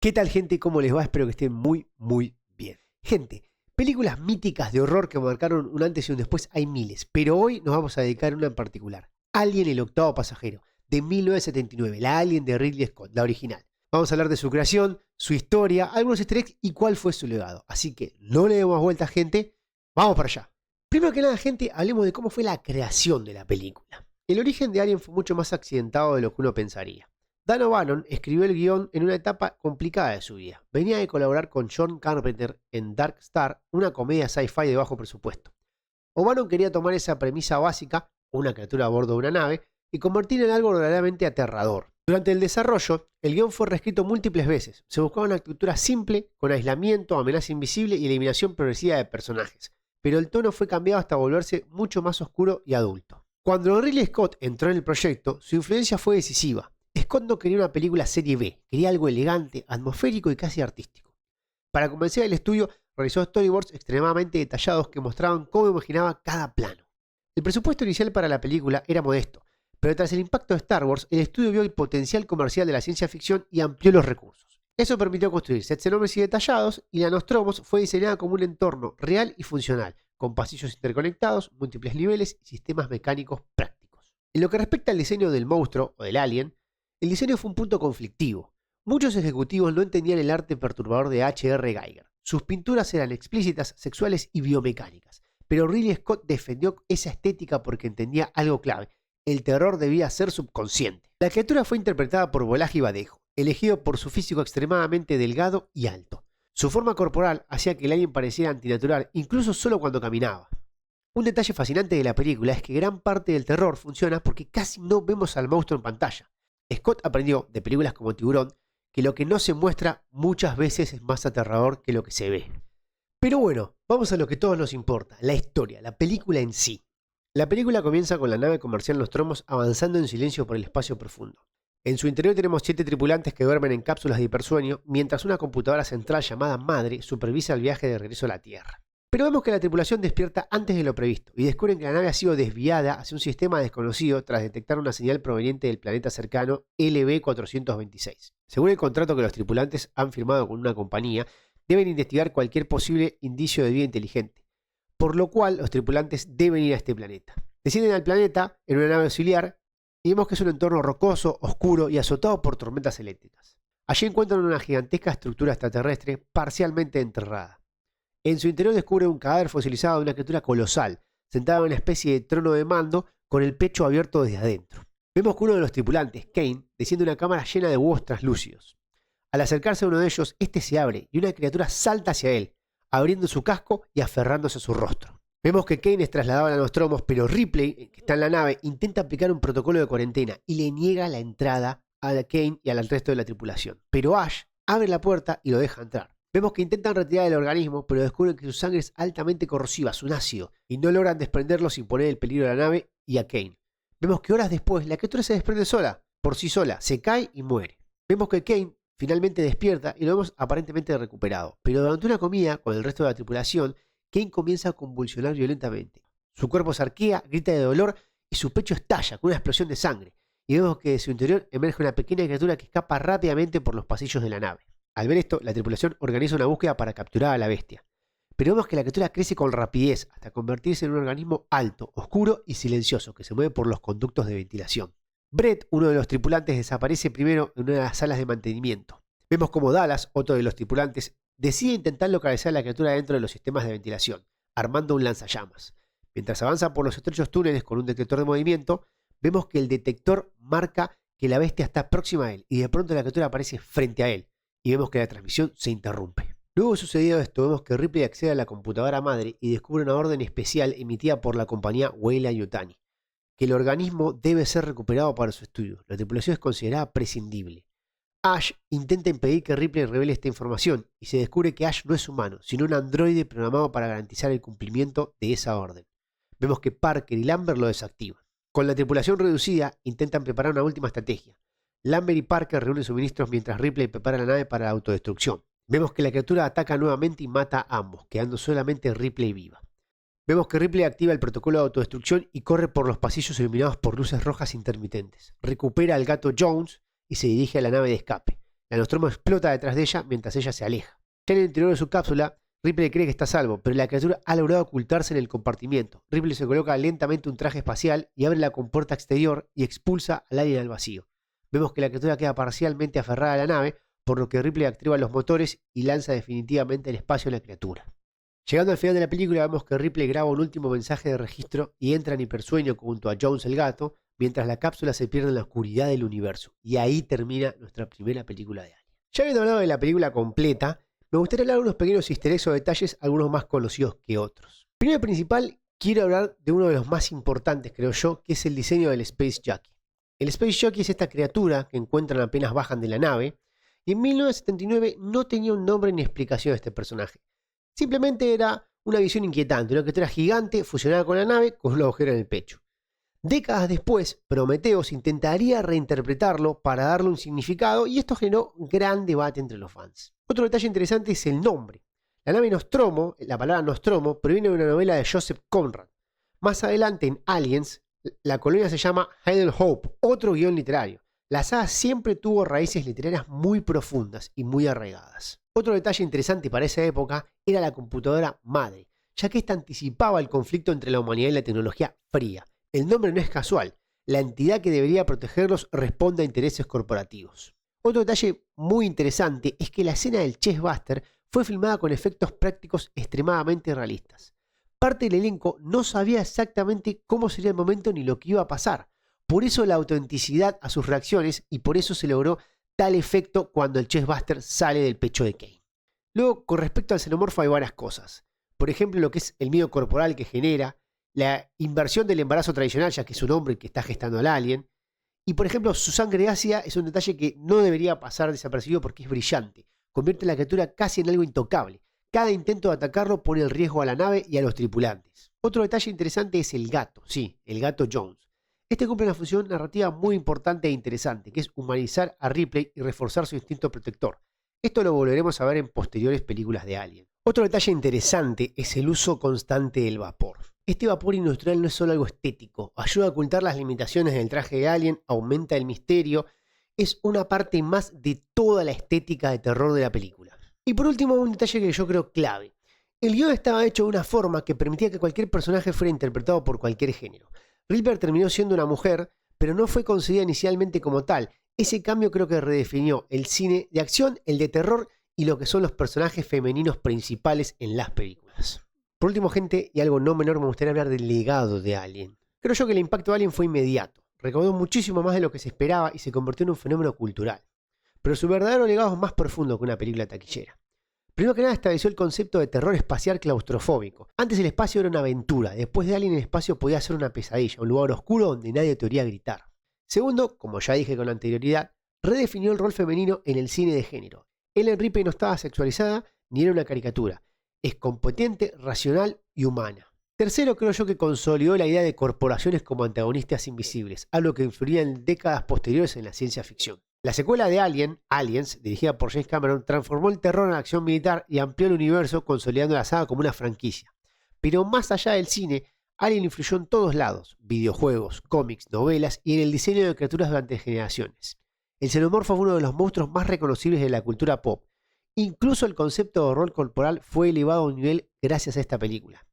¿Qué tal, gente? ¿Cómo les va? Espero que estén muy bien. Gente, películas míticas de horror que marcaron un antes y un después hay miles, pero hoy nos vamos a dedicar a una en particular. Alien, el octavo pasajero, de 1979, la Alien de Ridley Scott, la original. Vamos a hablar de su creación, su historia, algunos easter eggs y cuál fue su legado. Así que no le demos vueltas, gente. Vamos para allá. Primero que nada, gente, hablemos de cómo fue la creación de la película. El origen de Alien fue mucho más accidentado de lo que uno pensaría. Dan O'Bannon escribió el guión en una etapa complicada de su vida. Venía de colaborar con John Carpenter en Dark Star, una comedia sci-fi de bajo presupuesto. O'Bannon quería tomar esa premisa básica, una criatura a bordo de una nave, y convertirla en algo verdaderamente aterrador. Durante el desarrollo, el guión fue reescrito múltiples veces. Se buscaba una estructura simple, con aislamiento, amenaza invisible y eliminación progresiva de personajes. Pero el tono fue cambiado hasta volverse mucho más oscuro y adulto. Cuando Ridley Scott entró en el proyecto, su influencia fue decisiva. Scott no quería una película serie B, quería algo elegante, atmosférico y casi artístico. Para convencer al estudio, realizó storyboards extremadamente detallados que mostraban cómo imaginaba cada plano. El presupuesto inicial para la película era modesto, pero tras el impacto de Star Wars, el estudio vio el potencial comercial de la ciencia ficción y amplió los recursos. Eso permitió construir sets enormes y detallados, y la Nostromo fue diseñada como un entorno real y funcional, con pasillos interconectados, múltiples niveles y sistemas mecánicos prácticos. En lo que respecta al diseño del monstruo o del alien, el diseño fue un punto conflictivo. Muchos ejecutivos no entendían el arte perturbador de H.R. Giger. Sus pinturas eran explícitas, sexuales y biomecánicas. Pero Ridley Scott defendió esa estética porque entendía algo clave. El terror debía ser subconsciente. La criatura fue interpretada por Bolaji Badejo, elegido por su físico extremadamente delgado y alto. Su forma corporal hacía que el alien pareciera antinatural, incluso solo cuando caminaba. Un detalle fascinante de la película es que gran parte del terror funciona porque casi no vemos al monstruo en pantalla. Scott aprendió de películas como Tiburón que lo que no se muestra muchas veces es más aterrador que lo que se ve. Pero bueno, vamos a lo que a todos nos importa, la historia, la película en sí. La película comienza con la nave comercial Nostromo avanzando en silencio por el espacio profundo. En su interior tenemos 7 tripulantes que duermen en cápsulas de hipersueño, mientras una computadora central llamada Madre supervisa el viaje de regreso a la Tierra. Pero vemos que la tripulación despierta antes de lo previsto y descubren que la nave ha sido desviada hacia un sistema desconocido tras detectar una señal proveniente del planeta cercano LB-426. Según el contrato que los tripulantes han firmado con una compañía, deben investigar cualquier posible indicio de vida inteligente, por lo cual los tripulantes deben ir a este planeta. Descienden al planeta en una nave auxiliar y vemos que es un entorno rocoso, oscuro y azotado por tormentas eléctricas. Allí encuentran una gigantesca estructura extraterrestre parcialmente enterrada. En su interior descubre un cadáver fosilizado de una criatura colosal, sentada en una especie de trono de mando con el pecho abierto desde adentro. Vemos que uno de los tripulantes, Kane, desciende una cámara llena de huevos translúcidos. Al acercarse a uno de ellos, este se abre y una criatura salta hacia él, abriendo su casco y aferrándose a su rostro. Vemos que Kane es trasladado a la Nostromo, pero Ripley, que está en la nave, intenta aplicar un protocolo de cuarentena y le niega la entrada a Kane y al resto de la tripulación. Pero Ash abre la puerta y lo deja entrar. Vemos que intentan retirar el organismo, pero descubren que su sangre es altamente corrosiva, es un ácido, y no logran desprenderlo sin poner en peligro a la nave y a Kane. Vemos que horas después la criatura se desprende sola, por sí sola, se cae y muere. Vemos que Kane finalmente despierta y lo vemos aparentemente recuperado, pero durante una comida con el resto de la tripulación, Kane comienza a convulsionar violentamente. Su cuerpo se arquea, grita de dolor y su pecho estalla con una explosión de sangre, y vemos que de su interior emerge una pequeña criatura que escapa rápidamente por los pasillos de la nave. Al ver esto, la tripulación organiza una búsqueda para capturar a la bestia. Pero vemos que la criatura crece con rapidez hasta convertirse en un organismo alto, oscuro y silencioso que se mueve por los conductos de ventilación. Brett, uno de los tripulantes, desaparece primero en una de las salas de mantenimiento. Vemos como Dallas, otro de los tripulantes, decide intentar localizar a la criatura dentro de los sistemas de ventilación, armando un lanzallamas. Mientras avanza por los estrechos túneles con un detector de movimiento, vemos que el detector marca que la bestia está próxima a él y de pronto la criatura aparece frente a él. Y vemos que la transmisión se interrumpe. Luego de sucedido esto, vemos que Ripley accede a la computadora madre y descubre una orden especial emitida por la compañía Weyland-Yutani, que el organismo debe ser recuperado para su estudio. La tripulación es considerada prescindible. Ash intenta impedir que Ripley revele esta información y se descubre que Ash no es humano, sino un androide programado para garantizar el cumplimiento de esa orden. Vemos que Parker y Lambert lo desactivan. Con la tripulación reducida, intentan preparar una última estrategia. Lambert y Parker reúnen suministros mientras Ripley prepara la nave para la autodestrucción. Vemos que la criatura ataca nuevamente y mata a ambos, quedando solamente Ripley viva. Vemos que Ripley activa el protocolo de autodestrucción y corre por los pasillos iluminados por luces rojas intermitentes. Recupera al gato Jones y se dirige a la nave de escape. La Nostromo explota detrás de ella mientras ella se aleja. Ya en el interior de su cápsula, Ripley cree que está a salvo, pero la criatura ha logrado ocultarse en el compartimiento. Ripley se coloca lentamente un traje espacial y abre la compuerta exterior y expulsa al alien al vacío. Vemos que la criatura queda parcialmente aferrada a la nave, por lo que Ripley activa los motores y lanza definitivamente al espacio a la criatura. Llegando al final de la película vemos que Ripley graba un último mensaje de registro y entra en hipersueño junto a Jones el gato, mientras la cápsula se pierde en la oscuridad del universo. Y ahí termina nuestra primera película de Alien. Ya habiendo hablado de la película completa, me gustaría hablar de unos pequeños easter eggs o detalles, algunos más conocidos que otros. Primero y principal, quiero hablar de uno de los más importantes, creo yo, que es el diseño del Space Jockey. El Space Jockey es esta criatura que encuentran apenas bajan de la nave, y en 1979 no tenía un nombre ni explicación de este personaje. Simplemente era una visión inquietante, una criatura gigante fusionada con la nave con un agujero en el pecho. Décadas después, Prometheus intentaría reinterpretarlo para darle un significado y esto generó un gran debate entre los fans. Otro detalle interesante es el nombre. La nave Nostromo, la palabra Nostromo, proviene de una novela de Joseph Conrad. Más adelante en Aliens, la colonia se llama Hidden Hope, otro guión literario. La saga siempre tuvo raíces literarias muy profundas y muy arraigadas. Otro detalle interesante para esa época era la computadora madre, ya que esta anticipaba el conflicto entre la humanidad y la tecnología fría. El nombre no es casual, la entidad que debería protegerlos responde a intereses corporativos. Otro detalle muy interesante es que la escena del Chessbuster fue filmada con efectos prácticos extremadamente realistas. Parte del elenco no sabía exactamente cómo sería el momento ni lo que iba a pasar. Por eso la autenticidad a sus reacciones y por eso se logró tal efecto cuando el Chessbuster sale del pecho de Kane. Luego, con respecto al xenomorfo hay varias cosas. Por ejemplo, lo que es el miedo corporal que genera, la inversión del embarazo tradicional, ya que es un hombre que está gestando al alien. Y por ejemplo, su sangre ácida es un detalle que no debería pasar desapercibido porque es brillante. Convierte a la criatura casi en algo intocable. Cada intento de atacarlo pone en riesgo a la nave y a los tripulantes. Otro detalle interesante es el gato, sí, el gato Jones. Este cumple una función narrativa muy importante e interesante, que es humanizar a Ripley y reforzar su instinto protector. Esto lo volveremos a ver en posteriores películas de Alien. Otro detalle interesante es el uso constante del vapor. Este vapor industrial no es solo algo estético, ayuda a ocultar las limitaciones del traje de Alien, aumenta el misterio, es una parte más de toda la estética de terror de la película. Y por último, un detalle que yo creo clave. El guión estaba hecho de una forma que permitía que cualquier personaje fuera interpretado por cualquier género. Ripley terminó siendo una mujer, pero no fue concebida inicialmente como tal. Ese cambio creo que redefinió el cine de acción, el de terror y lo que son los personajes femeninos principales en las películas. Por último, gente, y algo no menor, me gustaría hablar del legado de Alien. Creo yo que el impacto de Alien fue inmediato. Recaudó muchísimo más de lo que se esperaba y se convirtió en un fenómeno cultural. Pero su verdadero legado es más profundo que una película taquillera. Primero que nada estableció el concepto de terror espacial claustrofóbico. Antes el espacio era una aventura, después de Alien el espacio podía ser una pesadilla, un lugar oscuro donde nadie te oía gritar. Segundo, como ya dije con anterioridad, redefinió el rol femenino en el cine de género. Ellen Ripley no estaba sexualizada ni era una caricatura. Es competente, racional y humana. Tercero, creo yo que consolidó la idea de corporaciones como antagonistas invisibles, algo que influiría en décadas posteriores en la ciencia ficción. La secuela de Alien, Aliens, dirigida por James Cameron, transformó el terror en acción militar y amplió el universo, consolidando la saga como una franquicia. Pero más allá del cine, Alien influyó en todos lados, videojuegos, cómics, novelas y en el diseño de criaturas durante generaciones. El xenomorfo fue uno de los monstruos más reconocibles de la cultura pop. Incluso el concepto de horror corporal fue elevado a un nivel gracias a esta película.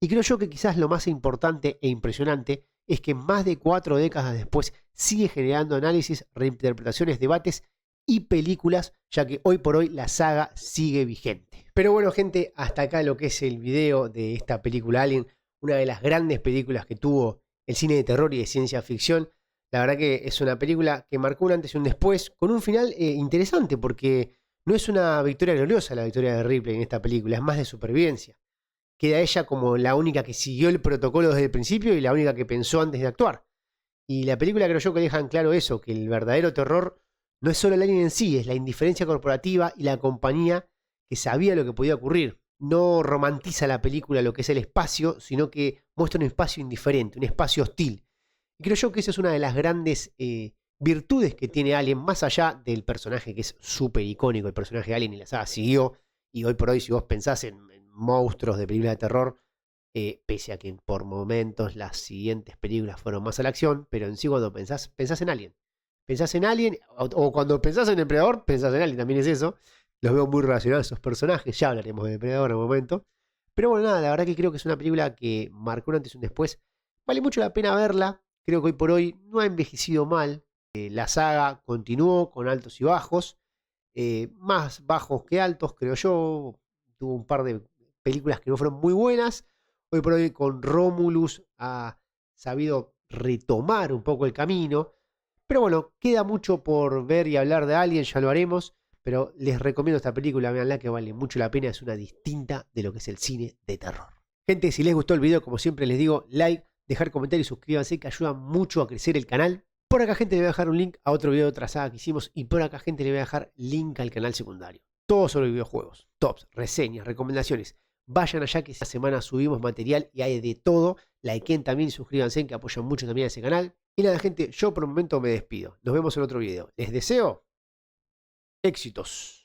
Y creo yo que quizás lo más importante e impresionante es que más de 4 décadas después sigue generando análisis, reinterpretaciones, debates y películas, ya que hoy por hoy la saga sigue vigente. Pero bueno, gente, hasta acá lo que es el video de esta película Alien, una de las grandes películas que tuvo el cine de terror y de ciencia ficción. La verdad que es una película que marcó un antes y un después, con un final interesante, porque no es una victoria gloriosa la victoria de Ripley en esta película, es más de supervivencia. Queda ella como la única que siguió el protocolo desde el principio y la única que pensó antes de actuar. Y la película creo yo que deja en claro eso, que el verdadero terror no es solo el alien en sí, es la indiferencia corporativa y la compañía que sabía lo que podía ocurrir. No romantiza la película lo que es el espacio, sino que muestra un espacio indiferente, un espacio hostil. Y creo yo que esa es una de las grandes virtudes que tiene Alien, más allá del personaje que es súper icónico, el personaje de Alien y la saga siguió. Y hoy por hoy, si vos pensás en monstruos de películas de terror, pese a que por momentos las siguientes películas fueron más a la acción, pero en sí cuando pensás en Alien. pensás en Alien, o cuando pensás en Depredador, pensás en Alien, también es eso. Los veo muy relacionados esos personajes, ya hablaremos de Depredador en un momento. Pero bueno, nada, la verdad que creo que es una película que marcó un antes y un después. Vale mucho la pena verla, creo que hoy por hoy no ha envejecido mal. La saga continuó con altos y bajos, más bajos que altos, creo yo. Tuvo un par de películas que no fueron muy buenas. Hoy por hoy con Romulus ha sabido retomar un poco el camino. Pero bueno, queda mucho por ver y hablar de Alien, ya lo haremos. Pero les recomiendo esta película, veanla que vale mucho la pena, es una distinta de lo que es el cine de terror. Gente, si les gustó el video, como siempre les digo, like, dejar comentarios y suscríbanse que ayuda mucho a crecer el canal. Por acá, gente, le voy a dejar un link a otro video de otra saga que hicimos. Y por acá, gente, le voy a dejar link al canal secundario. Todo sobre videojuegos, tops, reseñas, recomendaciones. Vayan allá que esta semana subimos material y hay de todo. Likeen también, suscríbanse que apoyan mucho también a ese canal. Y nada, gente, yo por el momento me despido. Nos vemos en otro video. Les deseo éxitos.